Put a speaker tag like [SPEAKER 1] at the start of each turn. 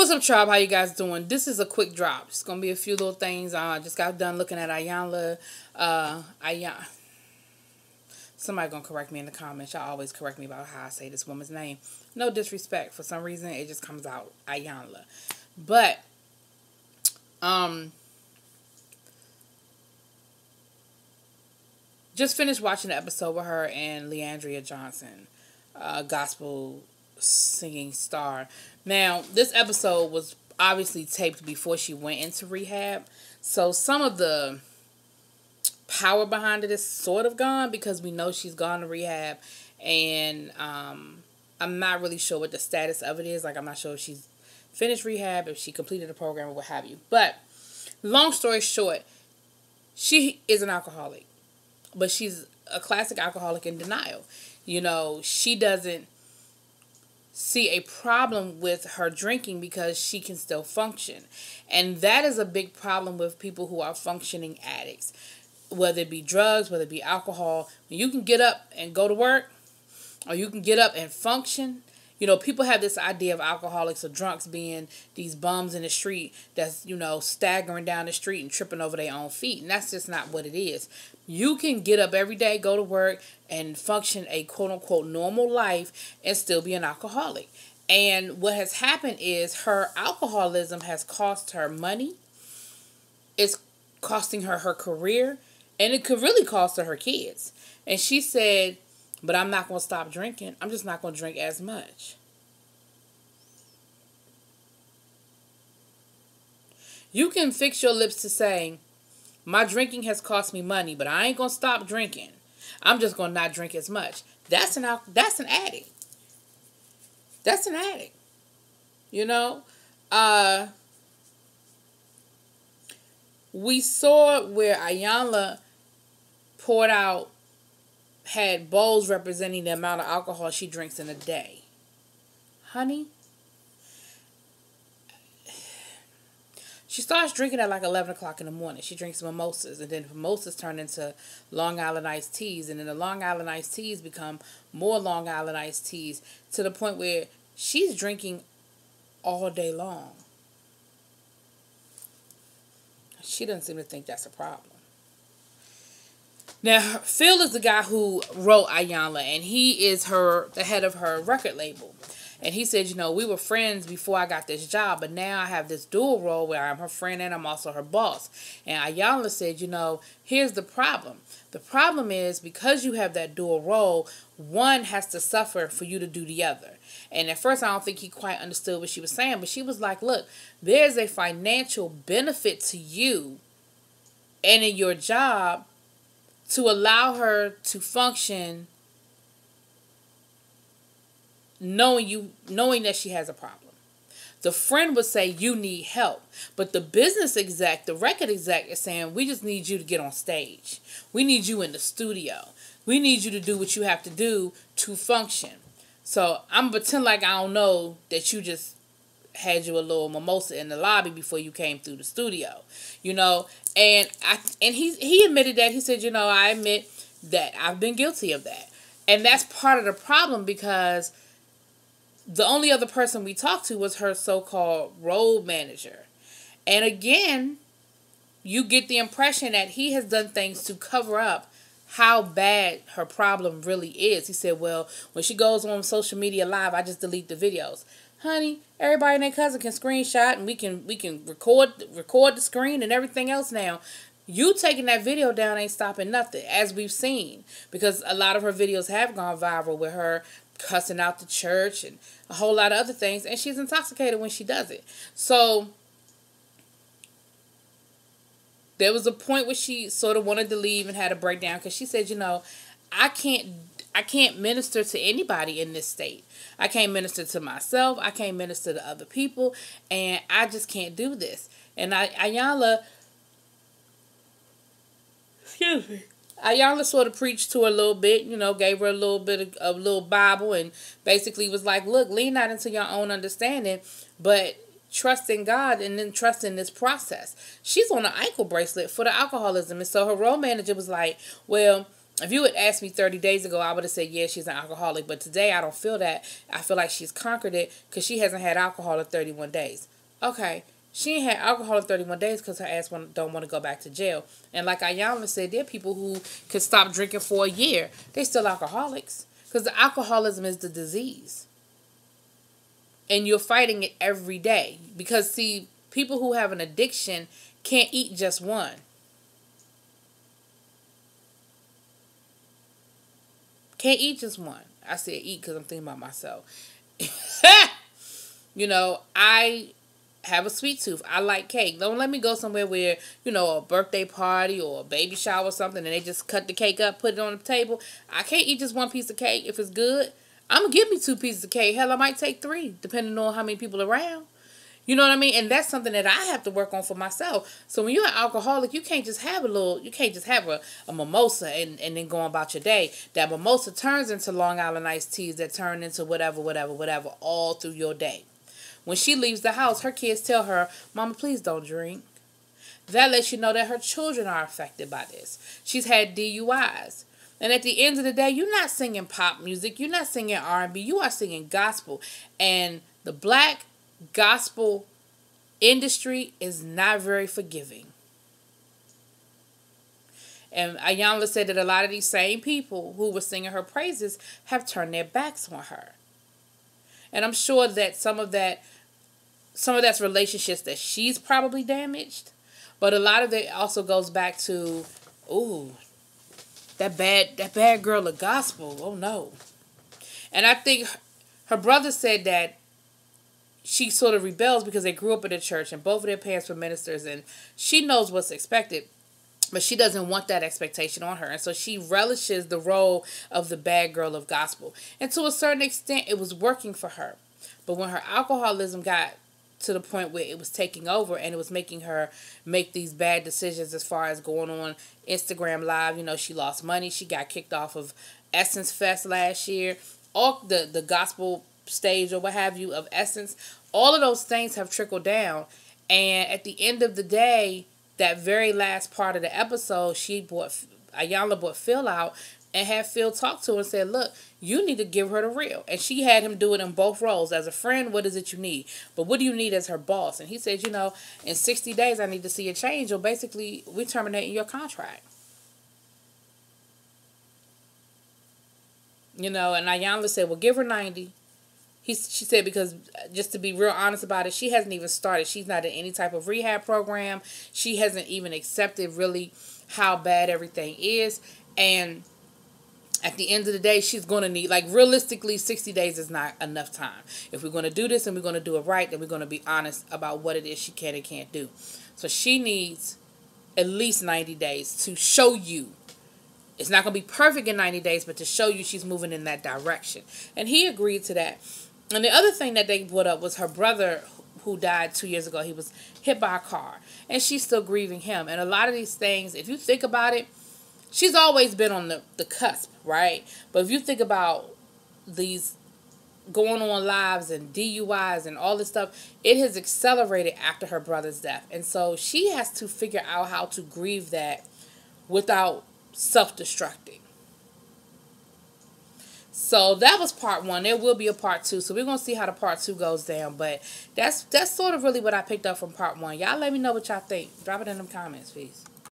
[SPEAKER 1] What's up, tribe? How you guys doing? This is a quick drop. It's gonna be a few little things. I just got done looking at Iyanla. Somebody gonna correct me in the comments. Y'all always correct me about how I say this woman's name. No disrespect. For some reason, it just comes out Iyanla. But just finished watching the episode with her and Leandria Johnson, gospel singing star. Now, this episode was obviously taped before she went into rehab, so some of the power behind it is sort of gone because we know she's gone to rehab, and I'm not really sure what the status of it is. Like, I'm not sure if she's finished rehab, if she completed the program, or what have you. But long story short, she is an alcoholic, but she's a classic alcoholic in denial. You know, she doesn't see a problem with her drinking because she can still function. And that is a big problem with people who are functioning addicts. Whether it be drugs, whether it be alcohol. When you can get up and go to work, or you can get up and function. You know, people have this idea of alcoholics or drunks being these bums in the street that's, you know, staggering down the street and tripping over their own feet. And that's just not what it is. You can get up every day, go to work, and function a quote-unquote normal life and still be an alcoholic. And what has happened is her alcoholism has cost her money. It's costing her her career. And it could really cost her her kids. And she said, but I'm not going to stop drinking. I'm just not going to drink as much. You can fix your lips to saying, my drinking has cost me money, but I ain't going to stop drinking. I'm just going to not drink as much. That's an addict. That's an addict. You know? We saw where Iyanla poured out, had bowls representing the amount of alcohol she drinks in a day. Honey, she starts drinking at like 11 o'clock in the morning. She drinks mimosas, and then mimosas turn into Long Island iced teas, and then the Long Island iced teas become more Long Island iced teas to the point where she's drinking all day long. She doesn't seem to think that's a problem. Now, Phil is the guy who wrote Iyanla, and he is the head of her record label. And he said, you know, we were friends before I got this job, but now I have this dual role where I'm her friend and I'm also her boss. And Iyanla said, you know, here's the problem. The problem is because you have that dual role, one has to suffer for you to do the other. And at first, I don't think he quite understood what she was saying, but she was like, look, there's a financial benefit to you and in your job to allow her to function knowing that she has a problem. The friend would say you need help, but the business exec, the record exec is saying we just need you to get on stage. We need you in the studio. We need you to do what you have to do to function. So I'm pretend like I don't know that you just had you a little mimosa in the lobby before you came through the studio, you know. And he admitted that. He said, you know, I admit that I've been guilty of that. And that's part of the problem because the only other person we talked to was her so-called road manager. And again, you get the impression that he has done things to cover up how bad her problem really is. He said, well, when she goes on social media live, I just delete the videos. Honey, everybody and their cousin can screenshot and we can record the screen and everything else now. You taking that video down ain't stopping nothing, as we've seen. Because a lot of her videos have gone viral with her cussing out the church and a whole lot of other things. And she's intoxicated when she does it. So there was a point where she sort of wanted to leave and had a breakdown. Because she said, you know, I can't minister to anybody in this state. I can't minister to myself. I can't minister to other people. And I just can't do this. And Iyanla sort of preached to her a little bit, you know, gave her a little bit of a little Bible and basically was like, look, lean not into your own understanding, but trust in God and then trust in this process. She's on an ankle bracelet for the alcoholism. And so her role manager was like, well, If you had asked me 30 days ago, I would have said, yeah, she's an alcoholic. But today, I don't feel that. I feel like she's conquered it because she hasn't had alcohol in 31 days. Okay, she ain't had alcohol in 31 days because her ass don't want to go back to jail. And like Iyanla said, there are people who could stop drinking for a year. They still alcoholics because the alcoholism is the disease. And you're fighting it every day. Because, see, people who have an addiction can't eat just one. Can't eat just one. I said eat because I'm thinking about myself. You know, I have a sweet tooth. I like cake. Don't let me go somewhere where, you know, a birthday party or a baby shower or something and they just cut the cake up, put it on the table. I can't eat just one piece of cake. If it's good, I'm going to give me 2 pieces of cake. Hell, I might take 3, depending on how many people around. You know what I mean? And that's something that I have to work on for myself. So when you're an alcoholic, you can't just have a mimosa and then go about your day. That mimosa turns into Long Island iced teas that turn into whatever, all through your day. When she leaves the house, her kids tell her, Mama, please don't drink. That lets you know that her children are affected by this. She's had DUIs. And at the end of the day, you're not singing pop music. You're not singing R&B. You are singing gospel. And the black gospel industry is not very forgiving. And Iyanla said that a lot of these same people who were singing her praises have turned their backs on her. And I'm sure that some of that's relationships that she's probably damaged. But a lot of it also goes back to, that bad girl of gospel. Oh no. And I think her brother said that she sort of rebels because they grew up in the church and both of their parents were ministers and she knows what's expected, but she doesn't want that expectation on her. And so she relishes the role of the bad girl of gospel. And to a certain extent, it was working for her. But when her alcoholism got to the point where it was taking over and it was making her make these bad decisions as far as going on Instagram Live, you know, she lost money. She got kicked off of Essence Fest last year. All the gospel stage or what have you of Essence, all of those things have trickled down. And at the end of the day, that very last part of the episode, Iyanla brought Phil out and had Phil talk to her and said, look, you need to give her the real. And she had him do it in both roles. As a friend, what is it you need? But what do you need as her boss? And he said, you know, in 60 days, I need to see a change. Or basically, we're terminating your contract. You know, and Iyanla said, well, give her 90. She said, because just to be real honest about it, she hasn't even started. She's not in any type of rehab program. She hasn't even accepted really how bad everything is. And at the end of the day, she's going to need, like, realistically, 60 days is not enough time. If we're going to do this and we're going to do it right, then we're going to be honest about what it is she can and can't do. So she needs at least 90 days to show you. It's not going to be perfect in 90 days, but to show you she's moving in that direction. And he agreed to that. And the other thing that they put up was her brother who died 2 years ago. He was hit by a car. And she's still grieving him. And a lot of these things, if you think about it, she's always been on the cusp, right? But if you think about these going on lives and DUIs and all this stuff, it has accelerated after her brother's death. And so she has to figure out how to grieve that without self-destructing. So that was part 1. There will be a part 2. So we're going to see how the part 2 goes down. But that's sort of really what I picked up from part 1. Y'all let me know what y'all think. Drop it in them comments, please.